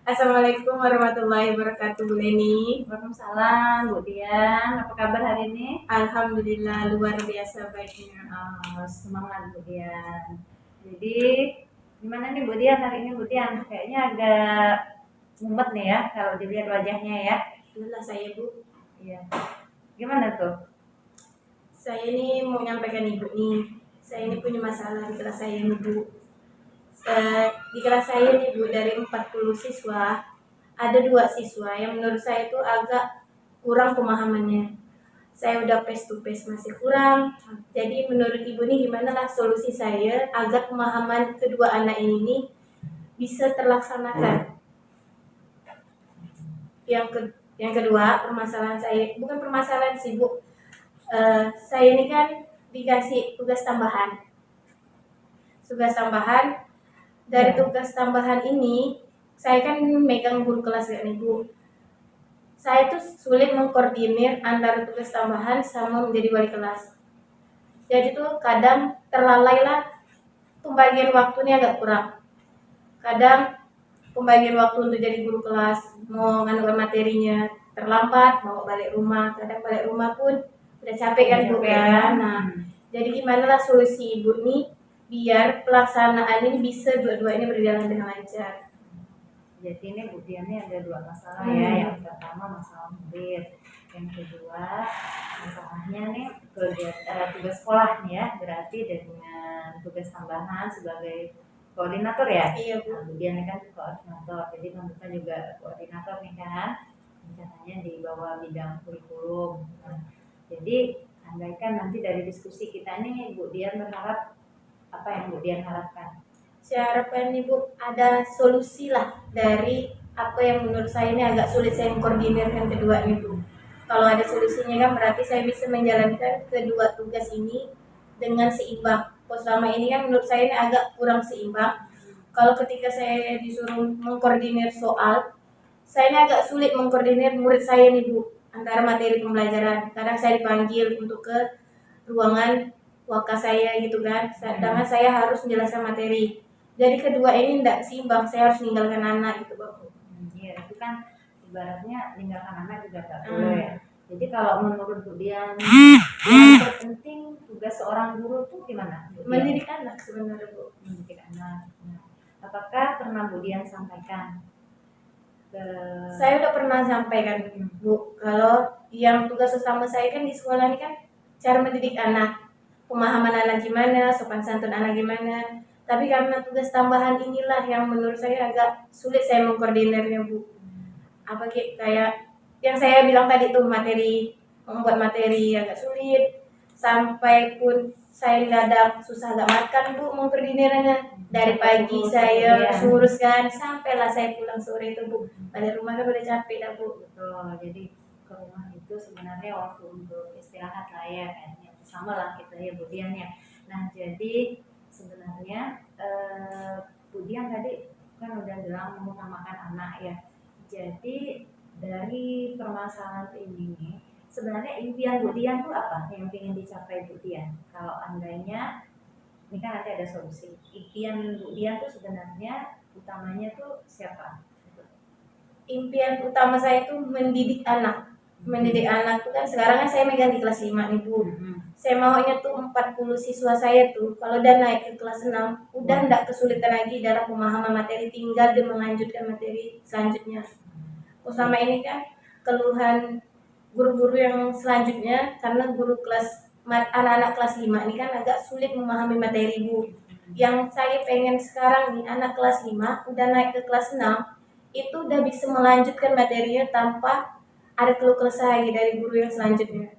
Assalamualaikum warahmatullahi wabarakatuh, Bu Leni. Waalaikumsalam, Bu Dian. Apa kabar hari ini? Alhamdulillah luar biasa baiknya. Semangat, Bu Dian. Jadi, gimana nih Bu Dian hari ini, Bu Dian? Kayaknya agak mumet nih ya, kalau dilihat wajahnya ya. Itulah saya, Bu. Iya. Gimana tuh? Saya ini mau menyampaikan Ibu nih. Saya ini punya masalah di kelas saya nih, Bu. Di kelas saya nih, Bu, dari 40 siswa, ada 2 siswa yang menurut saya itu agak kurang pemahamannya. Saya udah face to face masih kurang. Jadi menurut Ibu nih gimana lah solusi saya agar pemahaman kedua anak ini nih bisa terlaksanakan. Yang kedua, permasalahan saya bukan permasalahan sih, Bu. Saya ini kan dikasih tugas tambahan. Dari tugas tambahan ini, saya kan megang guru kelas kan, Ibu. Saya tuh sulit mengkoordinir antara tugas tambahan sama menjadi wali kelas. Jadi tuh kadang terlalailah pembagian waktunya agak kurang. Kadang pembagian waktu untuk jadi guru kelas, mau nganukan materinya terlambat, mau balik rumah. Kadang balik rumah pun udah capek kan, Bu ya. Nah, jadi gimana lah solusi Ibu nih biar pelaksanaan ini bisa dua-dua ini berjalan dengan lancar. Jadi ini Bu Dian ini ada 2 masalah ya. Yang pertama masalah murid, yang kedua masalahnya nih tugas sekolah nih ya. Berarti dengan tugas tambahan sebagai koordinator ya. Iya, Bu. Nah, Bu Dian kan koordinator, jadi Mbak juga koordinator nih kan, rencananya di bawah bidang kurikulum. Nah, jadi andaikan nanti dari diskusi kita nih Bu Dian berharap apa yang Bu Dian harapkan? Saya harapkan Ibu ada solusi lah dari apa yang menurut saya ini agak sulit saya mengkoordinirkan kedua itu. Kalau ada solusinya kan berarti saya bisa menjalankan kedua tugas ini dengan seimbang. Kalau selama ini kan menurut saya ini agak kurang seimbang. Kalau ketika saya disuruh mengkoordinir soal, saya ini agak sulit mengkoordinir murid saya nih, Bu, antara materi pembelajaran. Kadang saya dipanggil untuk ke ruangan waka saya gitu kan, sedangkan saya harus menjelaskan materi. Jadi kedua ini tidak seimbang, saya harus meninggalkan anak gitu, Bapak. Iya, itu kan ibaratnya meninggalkan anak juga gak boleh ya. Jadi kalau menurut Bu Dian, yang terpenting tugas seorang guru tuh gimana? Mendidik anak sebenarnya, Bu. Mendidik anak. Nah, apakah pernah Bu Dian sampaikan ke... Saya udah pernah sampaikan, Bu, kalau yang tugas utama saya kan di sekolah ini kan cara mendidik anak, pemahaman anak gimana, sopan santun anak gimana. Tapi karena tugas tambahan inilah yang menurut saya agak sulit saya mengkoordinirnya, Bu. Apa kayak yang saya bilang tadi tuh membuat materi agak sulit, sampai pun saya dadak susah gak makan, Bu, mengkoordinirnya. Dari pagi saya uruskan sampailah saya pulang sore itu, Bu. Balik rumah kan udah capek dah, Bu. Betul, jadi ke rumah itu sebenarnya waktu untuk istirahat lah ya, kayaknya sama lah kita ya Bu Dian ya. Nah, jadi sebenarnya Bu Dian tadi kan udah bilang mengutamakan anak ya. Jadi dari permasalahan ini sebenarnya impian Bu Dian tuh apa yang ingin dicapai Bu Dian? Kalau andainya ini kan nanti ada solusi. Impian Bu Dian tuh sebenarnya utamanya tuh siapa? Impian utama saya itu mendidik anak. Mendidik anak tuh kan sekarang kan saya megang di kelas 5 nih, Bu. Saya maunya tuh 40 siswa saya tuh kalau udah naik ke kelas 6 udah enggak kesulitan lagi dalam pemahaman materi, tinggal dia melanjutkan materi selanjutnya. Selama ini kan keluhan guru-guru yang selanjutnya karena guru kelas anak-anak kelas 5 ini kan agak sulit memahami materi, Bu. Yang saya pengen sekarang nih anak kelas 5 udah naik ke kelas 6 itu udah bisa melanjutkan materinya tanpa ada keluh kesah lagi dari guru yang selanjutnya.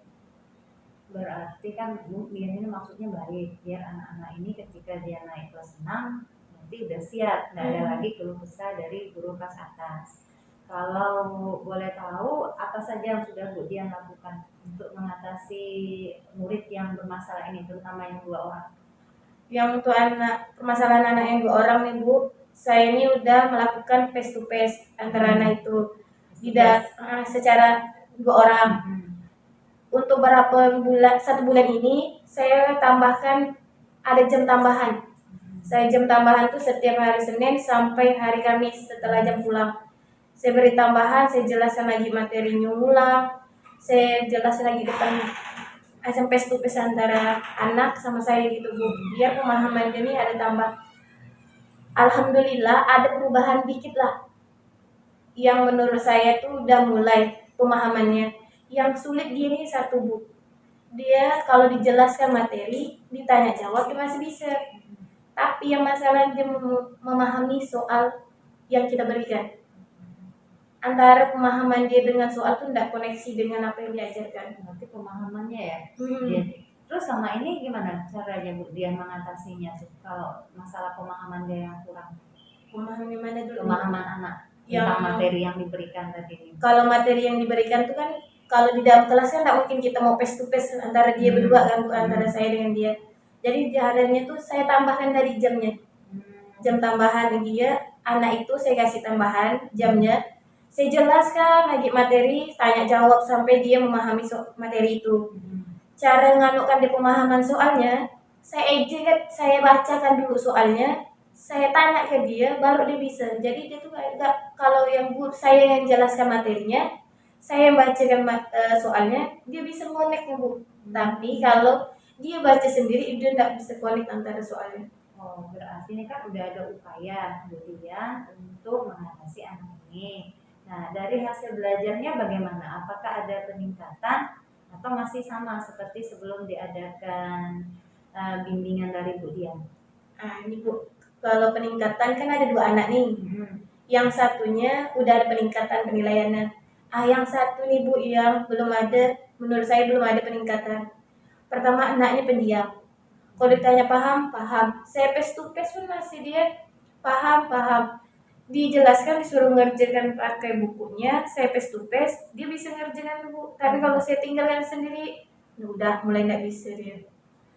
Berarti kan Bu Dian ini maksudnya baik, biar anak-anak ini ketika dia naik kelas 6 nanti udah siap, nggak ada lagi keluh kesah dari guru kelas atas. Kalau boleh tahu apa saja yang sudah Bu Dian lakukan untuk mengatasi murid yang bermasalah ini, terutama yang 2 orang? Yang untuk permasalahan anak yang 2 orang nih, Bu, saya ini udah melakukan face to face antara anak itu tidak secara 2 orang. Untuk berapa bulan, 1 bulan ini saya tambahkan ada jam tambahan. Saya jam tambahan tuh setiap hari Senin sampai hari Kamis setelah jam pulang. Saya beri tambahan, saya jelaskan lagi materinya ulang, saya jelaskan lagi depan macam face to face antara anak sama saya gitu Bu, biar pemahaman ini ada tambah. Alhamdulillah ada perubahan dikit lah, yang menurut saya tuh udah mulai pemahamannya. Yang sulit gini satu Bu, dia kalau dijelaskan materi, ditanya jawab dia masih bisa, tapi yang masalah dia memahami soal yang kita berikan. Antara pemahaman dia dengan soal tuh tidak koneksi dengan apa yang diajarkan. Berarti pemahamannya ya. Hmm. Terus sama ini gimana caranya Bu dia mengatasinya tuh kalau masalah pemahaman dia yang kurang? Pemahaman yang mana dulu? Pemahaman anak tentang materi yang diberikan tadi ini. Kalau materi yang diberikan tuh kan kalau di dalam kelas kan tidak mungkin kita mau face to face antara dia berdua kan, antara saya dengan dia. Jadi jahadannya tuh saya tambahkan dari jamnya, jam tambahan dia, anak itu saya kasih tambahan jamnya, saya jelaskan lagi materi, tanya jawab sampai dia memahami materi itu. Cara nganukan dia pemahaman soalnya, saya bacakan dulu soalnya, saya tanya ke dia, baru dia bisa. Jadi dia tuh kayak kalau yang saya yang jelaskan materinya, saya yang bacakan soalnya, dia bisa connect Bu. Tapi kalau dia baca sendiri, dia tidak bisa connect antara soalnya. Oh, berarti ini kan udah ada upaya kemudian untuk mengatasi anak ini. Nah, dari hasil belajarnya bagaimana? Apakah ada peningkatan atau masih sama seperti sebelum diadakan bimbingan dari Bu Dian? Ini Bu, kalau peningkatan kan ada 2 anak nih. Yang satunya udah ada peningkatan penilaiannya. Yang satu nih Bu yang belum ada, menurut saya belum ada peningkatan. Pertama anaknya pendiam. Kalau ditanya paham, paham. Saya face to face pun masih dia paham. Dijelaskan disuruh ngerjakan pakai bukunya, saya face to face, dia bisa ngerjakan Bu. Tapi kalau saya tinggalkan sendiri, udah mulai nggak bisa dia.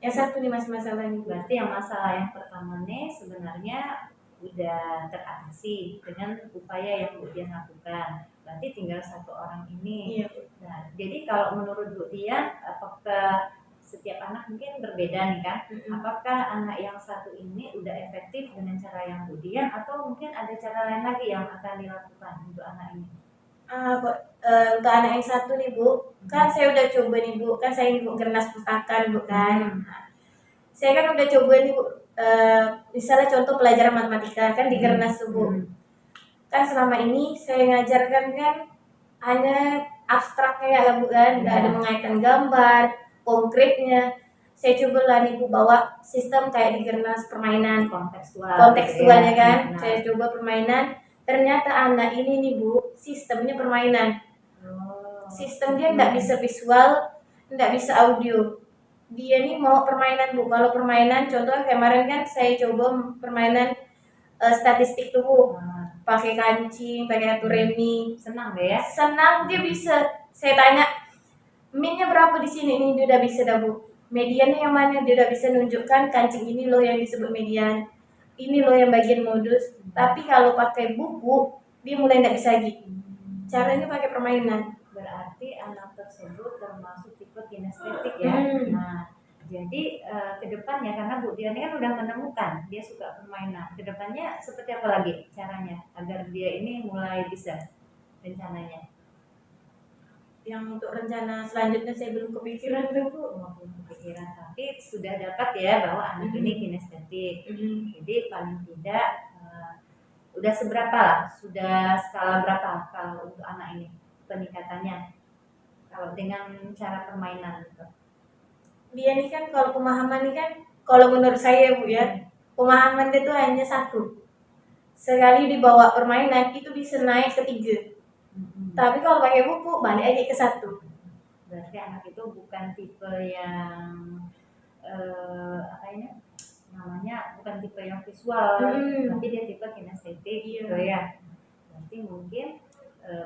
Yang satu nih masalah ini. Berarti yang masalah yang pertama nih sebenarnya udah teratasi dengan upaya yang Bu Dian lakukan. Berarti tinggal satu orang ini. Iya. Nah, jadi kalau menurut Bu Dian, apakah setiap anak mungkin berbeda nih kan? Apakah anak yang satu ini udah efektif dengan cara yang Bu Dian atau mungkin ada cara lain lagi yang akan dilakukan untuk anak ini? Untuk anak yang satu nih Bu, kan saya udah coba nih Bu, kan saya ibu Gernas Pustaka Bu kan. Saya kan udah coba nih Bu, misalnya contoh pelajaran matematika kan di Gernas Bu. Kan selama ini saya ngajarkan kan hanya abstraknya ya Bu kan, nggak ada mengaitkan gambar, konkretnya. Saya coba lah nih Bu bawa sistem kayak di Gernas permainan kontekstualnya kan. Saya coba permainan, ternyata anak ini nih Bu sistemnya permainan. Sistem dia nggak bisa visual, nggak bisa audio. Dia nih mau permainan Bu. Kalau permainan contohnya kemarin kan saya coba permainan statistik tuh Bu. Pakai kancing, pakai kartu remi. Senang deh ya? Senang dia bisa. Saya tanya, minnya berapa di sini? Ini dia udah bisa dah Bu. Mediannya yang mana? Dia udah bisa nunjukkan kancing ini loh yang disebut median. Ini loh yang bagian modus. Tapi kalau pakai buku, dia mulai nggak bisa lagi. Caranya pakai permainan. Berarti anak tersebut termasuk tipe kinestetik ya. Nah, jadi kedepannya karena Bu Dian kan udah menemukan dia suka permainan. Kedepannya seperti apa lagi caranya agar dia ini mulai bisa rencananya? Yang untuk rencana selanjutnya saya belum kepikiran tuh Bu. Belum kepikiran, tapi sudah dapat ya bahwa anak ini kinestetik. Jadi paling tidak udah seberapa lah? Sudah skala berapa kalau untuk anak ini peningkatannya? Kalau dengan cara permainan gitu. Dia nih kan kalau pemahaman nih kan, kalau menurut saya Bu ya, pemahaman dia tuh hanya satu. Sekali dibawa permainan itu bisa naik ke 3. Tapi kalau pakai buku balik aja ke 1. Berarti anak itu bukan tipe yang apa ini namanya, bukan tipe yang visual, tapi dia tipe kinestetik gitu ya. Berarti mungkin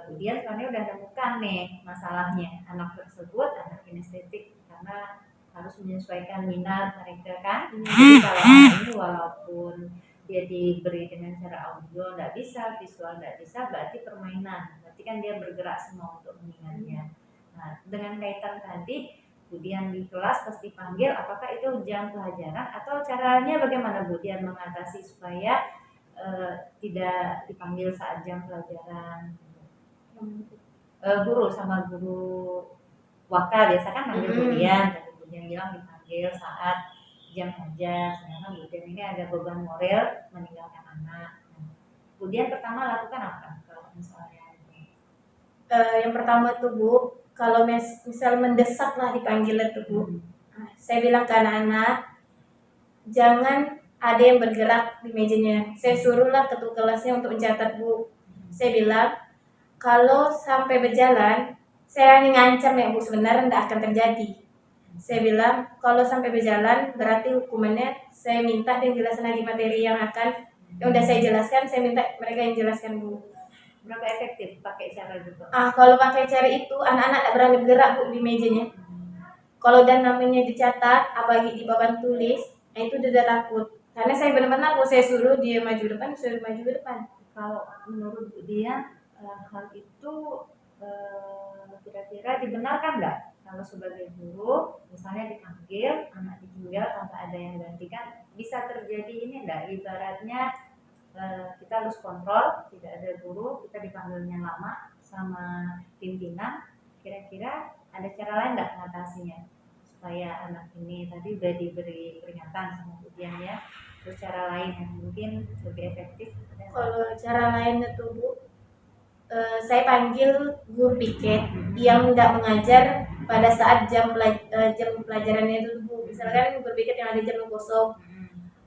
kemudian soalnya udah nemukan nih masalahnya anak tersebut anak kinestetik karena harus menyesuaikan minat mereka kan. Jadi kalau anak ini walaupun dia diberi dengan cara audio nggak bisa, visual nggak bisa, berarti permainan, berarti kan dia bergerak semua untuk mengingatnya. Nah, dengan kaitan tadi kemudian di kelas pasti panggil, apakah itu jam pelajaran atau caranya bagaimana Bu Dian mengatasi supaya tidak dipanggil saat jam pelajaran? Guru sama guru waka biasa kan manggil Budian, tapi Budian bilang dipanggil saat jam aja, sedangkan Budian ini ada beban moral meninggalkan anak. Budian pertama lakukan apa kalau misalnya Yang pertama tuh Bu, kalau misal mendesak lah dipanggil tuh Bu, saya bilang ke anak-anak, jangan ada yang bergerak di mejanya. Saya suruhlah ketua kelasnya untuk mencatat Bu. Saya bilang, kalau sampai berjalan, saya hanya ngancam ya Bu, sebenarnya tidak akan terjadi. Saya bilang, kalau sampai berjalan, berarti hukumannya saya minta dia jelasin lagi materi yang udah saya jelaskan, saya minta mereka yang jelaskan Bu. berapa efektif pakai cara gitu? Kalau pakai cara itu, anak-anak tidak berani bergerak Bu di mejanya. Kalau dan namanya dicatat, apalagi di papan tulis, itu udah takut. Karena saya benar-benar kalau saya suruh dia maju depan, suruh maju ke depan. Kalau menurut dia hal itu kira-kira dibenarkan nggak? Kalau sebagai guru, misalnya dipanggil, anak ditinggal tanpa ada yang gantikan, bisa terjadi ini nggak? Ibaratnya kita harus kontrol, tidak ada guru, kita dipanggilnya lama sama pimpinan, kira-kira ada cara lain nggak mengatasinya? Supaya anak ini tadi udah diberi peringatan sama ujiannya, terus cara lain yang mungkin lebih efektif. Kalau cara lainnya tuh Bu, saya panggil guru piket yang tidak mengajar pada saat jam pelajarannya itu Bu. Misalkan guru piket yang ada jam kosong,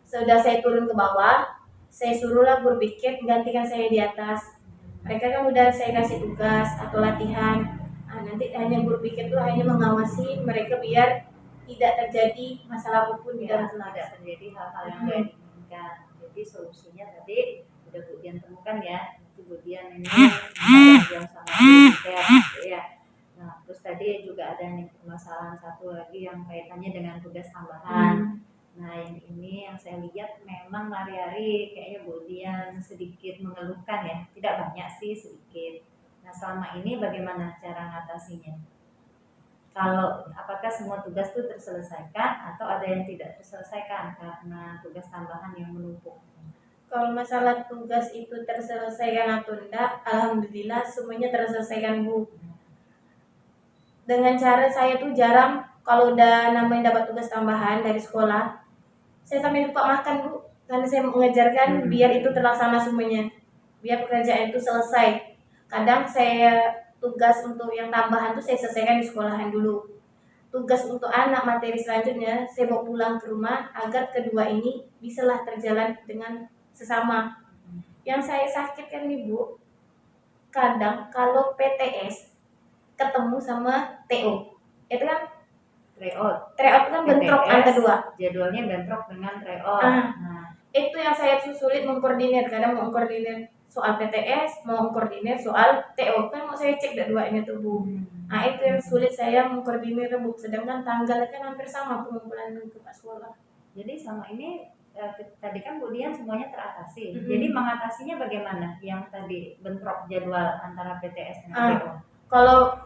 sudah saya turun ke bawah, saya suruhlah guru piket gantikan saya di atas. Mereka kan udah saya kasih tugas atau latihan. Nanti hanya guru piket itu hanya mengawasi mereka biar tidak terjadi masalah apapun di dalam kelas. Tidak terjadi hal-hal yang tidak diinginkan. Jadi solusinya tadi udah Budian temukan ya. Itu Budian ini yang sama piket gitu ya. Nah, terus tadi juga ada nih permasalahan satu lagi yang kaitannya dengan tugas tambahan. Nah, yang ini yang saya lihat memang hari-hari kayaknya Budian sedikit mengeluhkan ya. Tidak banyak sih, sedikit. Nah, selama ini bagaimana cara mengatasinya? Kalau apakah semua tugas itu terselesaikan atau ada yang tidak terselesaikan karena tugas tambahan yang menumpuk? Kalau masalah tugas itu terselesaikan atau tidak, alhamdulillah semuanya terselesaikan Bu. Dengan cara saya tuh jarang kalau udah namanya dapat tugas tambahan dari sekolah, saya sampai lupa makan Bu, karena saya mengejarkan biar itu terlaksana semuanya, biar pekerjaan itu selesai. Kadang saya tugas untuk yang tambahan tuh saya selesaikan di sekolahan dulu. Tugas untuk anak materi selanjutnya saya bawa pulang ke rumah agar kedua ini bisalah terjalan dengan sesama. Yang saya sakitkan nih Bu, kadang kalau PTS ketemu sama TO, itu kan tryout kan bentrok antara dua. Jadwalnya bentrok dengan tryout. Itu yang saya sulit mengkoordinir. Kadang mau mengkoordinir soal PTS, mau mengkoordinir soal TO, kan mau saya cek dua-duanya tuh Bu. Itu yang sulit saya mengkoordinir Bu. Sedangkan tanggalnya kan hampir sama pengumpulan ke sekolah. Jadi selama ini tadi kan Budian semuanya teratasi. Jadi mengatasinya bagaimana? Yang tadi bentrok jadwal antara PTS dan TO. Kalau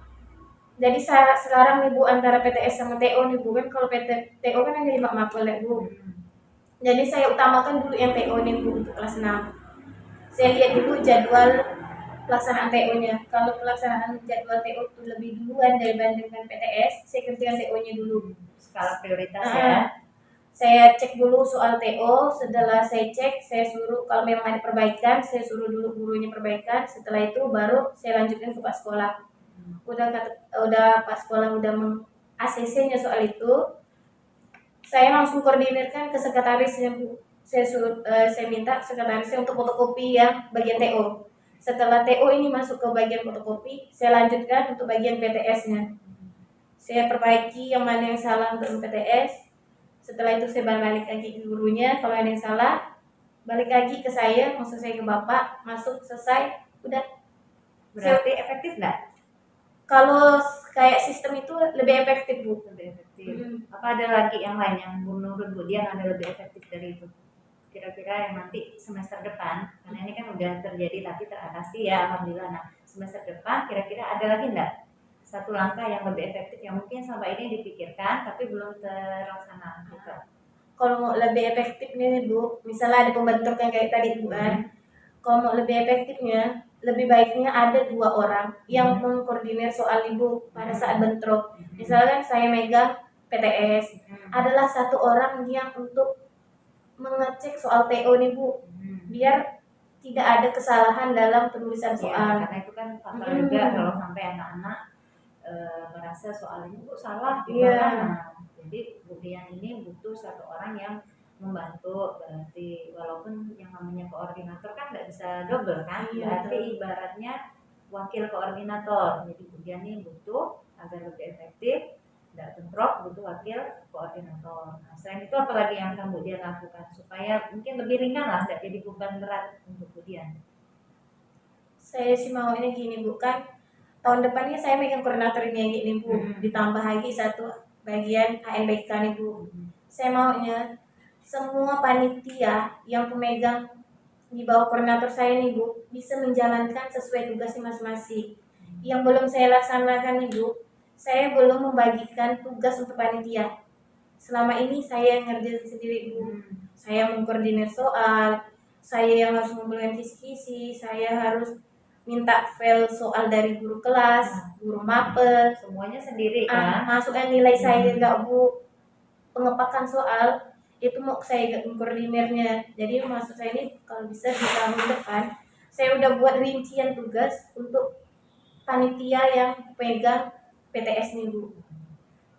jadi sekarang nih Bu, antara PTS sama TO nih Bu, kan kalau TO kan hanya 5 mapel ya Bu. Jadi saya utamakan dulu yang TO nih Bu untuk kelas 6. Saya lihat dulu jadwal pelaksanaan TO-nya. Kalau pelaksanaan jadwal TO itu lebih duluan dibandingkan PTS, saya kerjakan TO-nya dulu. Skala prioritas ya. Saya cek dulu soal TO, setelah saya cek, saya suruh kalau memang ada perbaikan, saya suruh dulu gurunya perbaikan, setelah itu baru saya lanjutkan ke Pak Sekolah. Udah Pak Sekolah udah meng-ACC-nya soal itu, saya langsung koordinirkan ke sekretarisnya Bu. Saya minta sekretarisnya untuk fotokopi yang bagian TO. Setelah TO ini masuk ke bagian fotokopi, saya lanjutkan untuk bagian PTS-nya. Saya perbaiki yang mana yang salah untuk PTS. Setelah itu saya balik lagi ke gurunya, kalau ada yang salah balik lagi ke saya, maksud saya ke Bapak, masuk selesai, udah. Berarti efektif nggak? Kalau kayak sistem itu lebih efektif Bu. Lebih efektif. Apa ada lagi yang lain yang menurut Budian ada lebih efektif dari itu? Kira-kira yang nanti semester depan, karena ini kan udah terjadi tapi teratasi ya, alhamdulillah. Nah, semester depan kira-kira ada lagi nggak satu langkah yang lebih efektif yang mungkin sampai ini dipikirkan tapi belum terlaksana gitu? Kalau mau lebih efektif nih Bu, misalnya ada pembentukan kayak tadi Bu kan, kalau mau lebih efektifnya, lebih baiknya ada 2 orang yang mengkoordinir soal ibu pada saat bentrok. Misalkan saya megang PTS, adalah 1 orang yang untuk mengecek soal TO nih Bu, biar tidak ada kesalahan dalam penulisan Ya, soal. karena itu kan fatal juga kalau sampai anak-anak merasa soal ini kok salah gimana. Jadi Bu Dian ini butuh 1 orang yang membantu, berarti walaupun yang namanya koordinator kan nggak bisa double kan, berarti ibaratnya wakil koordinator. Jadi Bu Dian ini butuh agar lebih efektif, tidak bentrok, butuh wakil koordinator. Nah, selain itu apalagi yang akan Bu Dian lakukan supaya mungkin lebih ringan lah, tidak jadi beban berat untuk Bu Dian? Saya sih mau ini gini Bu, kan tahun depannya saya megang koordinator ini gini Bu, ditambah lagi 1 bagian ANBK nih Bu. Saya maunya semua panitia yang pemegang di bawah koordinator saya nih Bu bisa menjalankan sesuai tugasnya masing-masing. Yang belum saya laksanakan nih Bu, saya belum membagikan tugas untuk panitia. Selama ini saya ngerjain sendiri Bu. Saya mengkoordinir soal, saya yang harus membelikan kisi-kisi, saya harus minta file soal dari guru kelas, guru mapel, semuanya sendiri kan? Masukkan nilai saya enggak Bu. Pengepakan soal itu mau saya mengkoordinirnya. Jadi maksud saya ini kalau bisa di tahun depan saya udah buat rincian tugas untuk panitia yang pegang PTS nih Bu.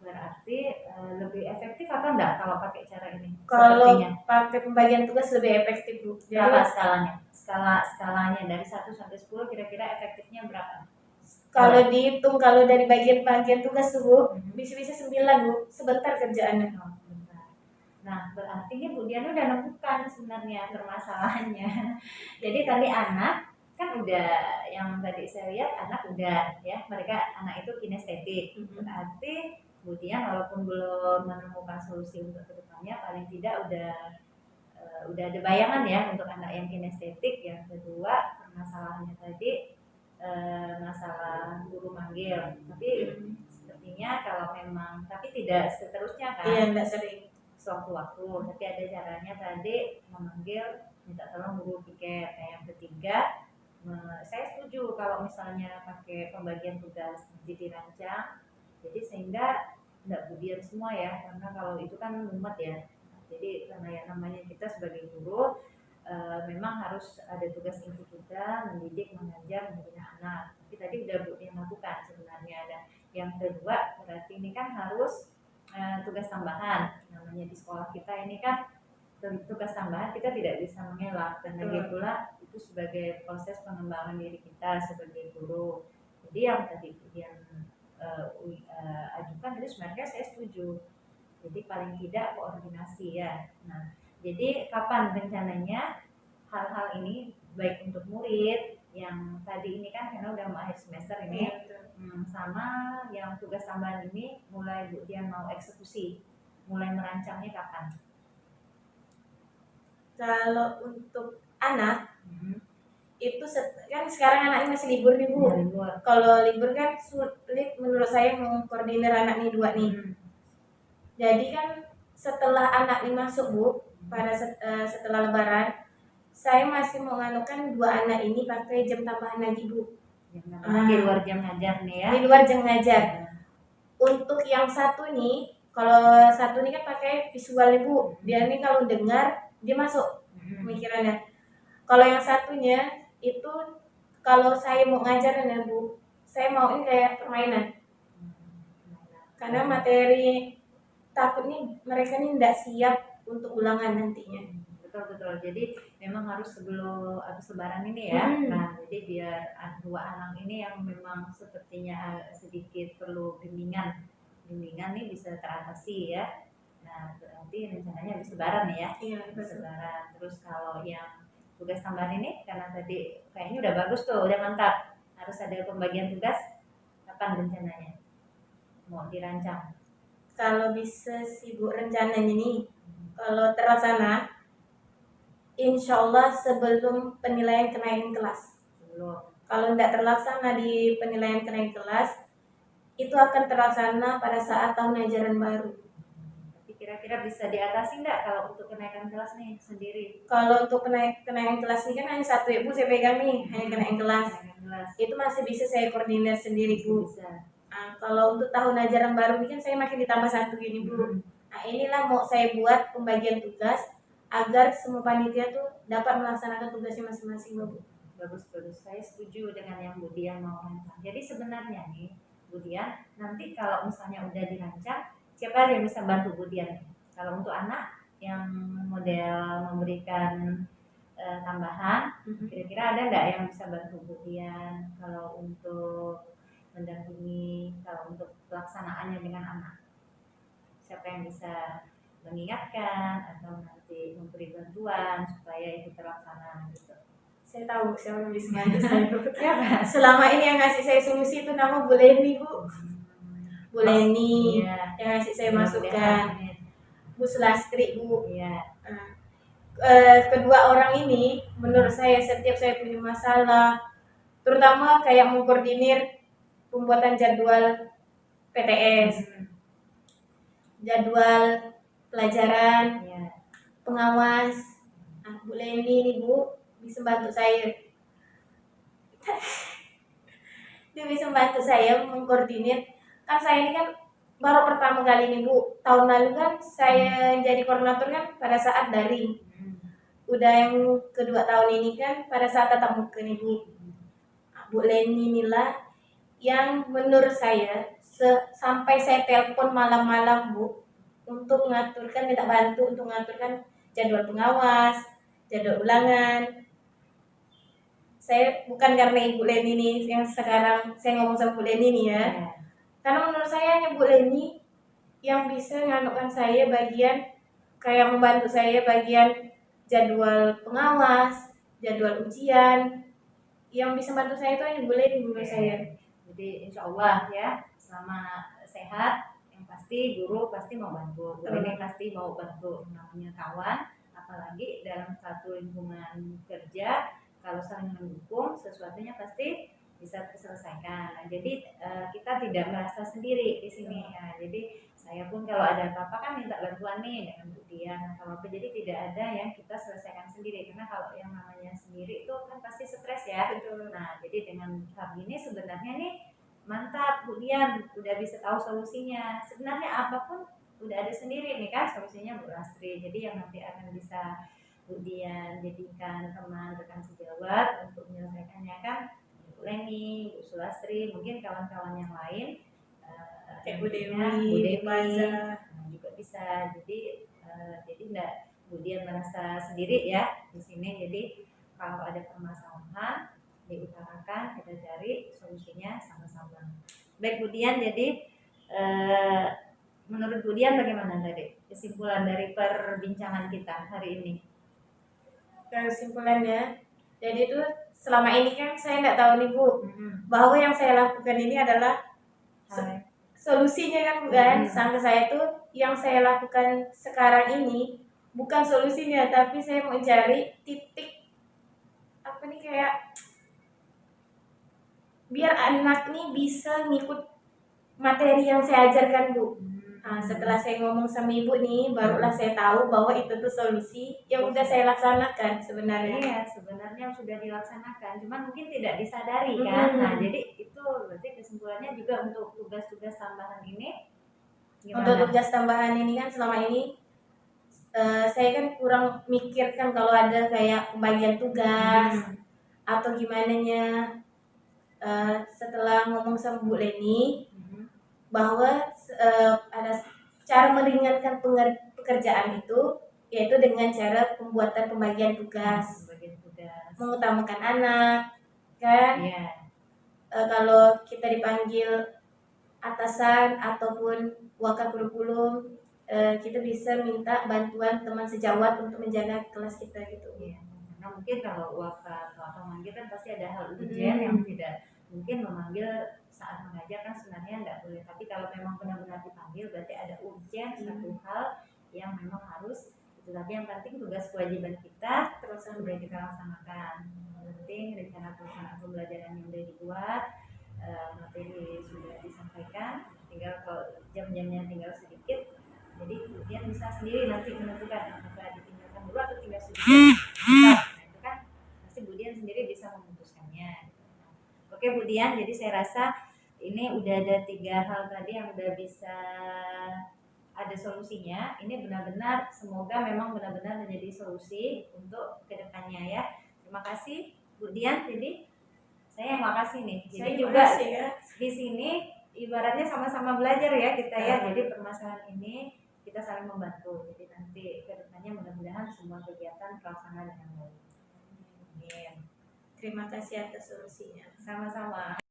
Berarti lebih efektif apa enggak kalau pakai cara ini? Kalau pakai pembagian tugas lebih efektif Bu. Berapa skalanya? Skalanya dari 1 sampai 10 kira-kira efektifnya berapa? Kalau dihitung kalau dari bagian-bagian tugas tuh Bu, bisa-bisa 9 Bu, sebentar kerjaannya. Nah, berarti ini Bu Dian udah nemukan sebenarnya permasalahannya. Jadi tadi anak kan udah, yang tadi saya lihat anak udah ya, mereka anak itu kinestetik. Berarti Bu Dian walaupun belum menemukan solusi untuk kedepannya, paling tidak udah ada bayangan ya untuk anak yang kinestetik. Yang kedua permasalahannya tadi masalah guru manggil, tapi sepertinya kalau memang, tapi tidak seterusnya kan? Iya, tidak sering, sewaktu-waktu, tapi ada caranya tadi memanggil, minta tolong guru piket. Nah, yang ketiga, saya setuju kalau misalnya pakai pembagian tugas nanti dirancang, jadi sehingga tidak budian semua ya, karena kalau itu kan mumet ya. Jadi karena yang namanya kita sebagai guru memang harus ada tugas inti kita, mendidik, mengajar, membina anak. Tapi tadi udah Bu yang lakukan sebenarnya. Dan yang kedua berarti ini kan harus tugas tambahan. Namanya di sekolah kita ini kan tugas tambahan kita tidak bisa mengelak, dan lagi pula itu sebagai proses pengembangan diri kita sebagai guru. Jadi yang tadi yang ajukan itu sebenarnya saya setuju. Jadi paling tidak koordinasi ya. Nah, jadi kapan rencananya hal-hal ini baik untuk murid yang tadi ini kan karena udah mau akhir semester ini, sama yang tugas tambahan ini mulai Bu Dian mau eksekusi, mulai merancangnya kapan? Kalau untuk anak itu kan sekarang anaknya masih libur nih Bu. Kalau libur kan sulit menurut saya mengkoordinir anak nih 2 nih. Jadi kan setelah anak ini masuk Bu, pada setelah lebaran, saya masih menganukan 2 anak ini pakai jam tambahan lagi Bu. Di luar jam ngajar nih ya? Di luar jam ngajar. Untuk yang satu nih, kalau satu nih kan pakai visual nih Bu, dia nih kalau dengar dia masuk pemikirannya. Kalau yang satunya itu kalau saya mau ngajar ya Bu, saya mau ini kayak permainan. Karena materi takutnya mereka ini tidak siap untuk ulangan nantinya. Betul. Jadi memang harus sebelum habis lebaran ini ya. Nah, jadi biar 2 anak ini yang memang sepertinya sedikit perlu bimbingan nih bisa teratasi ya. Nah, berarti rencananya habis lebaran ya. Iya, habis lebaran. Terus kalau yang tugas tambahan ini karena tadi kayaknya udah bagus tuh, udah mantap. Harus ada pembagian tugas, kapan rencananya mau dirancang? Kalau bisa sih Bu rencananya nih, kalau terlaksana insya Allah sebelum penilaian kenaikan kelas. Kalau tidak terlaksana di penilaian kenaikan kelas, itu akan terlaksana pada saat tahun ajaran baru. Tapi kira-kira bisa diatasi nggak kalau untuk kenaikan kelas nih sendiri? Kalau untuk kenaikan kelas ini kan hanya satu ya Bu, saya pegang nih, hanya kenaikan kelas. Kenaikan kelas Itu masih bisa saya koordinir sendiri masih Bu. bisa. Kalau untuk tahun ajaran baru ini kan saya makin ditambah satu gini Bu. Nah inilah mau saya buat pembagian tugas agar semua panitia tuh dapat melaksanakan tugasnya masing-masing Bu. Bagus-bagus, saya setuju dengan yang Bu Dian mau rancang. Jadi sebenarnya nih Bu Dian, nanti kalau misalnya udah dirancang, siapa yang bisa bantu Bu Dian? Kalau untuk anak yang model memberikan tambahan, kira-kira ada nggak yang bisa bantu Bu Dian? Kalau untuk mendampingi, kalau untuk pelaksanaannya dengan anak, siapa yang bisa mengingatkan atau nanti memberi bantuan supaya itu terlaksana gitu? Saya tahu siapa yang bisa bantu saya Bu. Siapa? Selama ini yang ngasih saya solusi itu nama Bu Leni Bu. Bu Leni Iya. yang ngasih saya masukan. Bu Sulastri Bu. Iya. Kedua orang ini menurut saya setiap saya punya masalah, terutama kayak mengkoordinir pembuatan jadwal PTS, jadwal pelajaran, Iya. pengawas. Bu Leni nih Bu bisa bantu saya. Dia bisa bantu saya mengkoordinir. Kan saya ini kan baru pertama kali nih Bu. Tahun lalu kan saya jadi koordinator kan pada saat daring. Udah yang kedua tahun ini kan pada saat tatap muka nih Bu. Bu Leni inilah yang menurut saya sampai saya telepon malam-malam Bu untuk mengaturkan, minta bantu untuk mengaturkan jadwal pengawas, jadwal ulangan. Saya bukan karena Ibu Leni nih yang sekarang saya ngomong sama Bu Leni nih ya. Karena menurut saya hanya Bu Leni yang bisa nganukan saya bagian kayak membantu saya bagian jadwal pengawas, jadwal ujian. Yang bisa bantu saya itu hanya Bu Leni menurut saya. Jadi insya Allah ya, selama sehat, yang pasti guru pasti mau bantu, Bu Leni pasti mau bantu, namanya kawan, apalagi dalam satu lingkungan kerja, kalau saling mendukung, sesuatunya pasti bisa terselesaikan. Nah, jadi kita tidak merasa sendiri di sini. Ya. Jadi saya pun kalau ada apa-apa kan minta bantuan nih dengan Bu Dian atau apa. Jadi tidak ada yang kita selesaikan sendiri. Karena kalau yang namanya sendiri itu kan pasti stres ya. Betul. Nah, jadi dengan hal ini sebenarnya nih mantap Bu Dian udah bisa tahu solusinya. Sebenarnya apapun udah ada sendiri nih kan solusinya Bu Lastri. Jadi yang nanti akan bisa Bu Dian jadikan teman rekan sejawat untuk menyelesaikannya kan Bu Leni, Bu Sulastri, mungkin kawan-kawan yang lain kayak Bu Dewi, Bu Dewi Maza juga bisa. Jadi enggak Bu Dian merasa sendiri ya di sini. Jadi kalau ada permasalahan diutarakan, kita cari solusinya sama-sama. Baik Bu Dian, jadi menurut Bu Dian bagaimana tadi kesimpulan dari perbincangan kita hari ini? Kesimpulannya, jadi itu selama ini kan saya nggak tahu nih Bu, bahwa yang saya lakukan ini adalah solusinya kan bukan. Sampai saya tuh yang saya lakukan sekarang ini bukan solusinya, tapi saya mau cari titik apa nih kayak biar anak nih bisa ngikut materi yang saya ajarkan Bu. Setelah saya ngomong sama Ibu nih, barulah saya tahu bahwa itu tuh solusi yang udah saya laksanakan sebenarnya. Iya, sebenarnya sudah dilaksanakan, cuman mungkin tidak disadari kan. Nah, jadi itu berarti kesimpulannya juga untuk tugas-tugas tambahan ini. Gimana? Untuk tugas tambahan ini kan selama ini saya kan kurang mikirkan kalau ada kayak pembagian tugas atau gimana nya. Setelah ngomong sama Bu Leni bahwa ada cara meringankan pekerjaan itu yaitu dengan cara pembuatan pembagian tugas, mengutamakan anak kan. Kalau kita dipanggil atasan ataupun wakil kurikulum, kita bisa minta bantuan teman sejawat untuk menjaga kelas kita gitu. Karena mungkin kalau wakil atau manggil kan pasti ada hal ujian yang tidak mungkin memanggil saat mengajar kan sebenarnya nggak boleh. Tapi kalau memang benar-benar dipanggil berarti ada urgent satu hal yang memang harus itu. Tapi yang penting tugas kewajiban kita terus sudah kita laksanakan. Yang penting rencana pelaksanaan pembelajaran yang sudah dibuat, materi sudah disampaikan, tinggal kalau jam-jamnya tinggal sedikit. Jadi Budian bisa sendiri nanti menentukan apakah ditinggalkan dulu atau tinggal sedikit. Nah, itu kan pasti Budian sendiri bisa memutuskannya. Oke Budian, jadi saya rasa ini udah ada 3 hal tadi yang udah bisa ada solusinya. Ini benar-benar semoga memang benar-benar menjadi solusi untuk kedepannya ya. Terima kasih Bu Dian. Jadi saya yang makasih nih. Jadi Saya juga makasih ya. di sini ibaratnya sama-sama belajar ya kita ya. Jadi permasalahan ini kita saling membantu. Jadi nanti kedepannya mudah-mudahan semua kegiatan terlaksana dengan baik. Amin. Terima kasih atas solusinya. Sama-sama.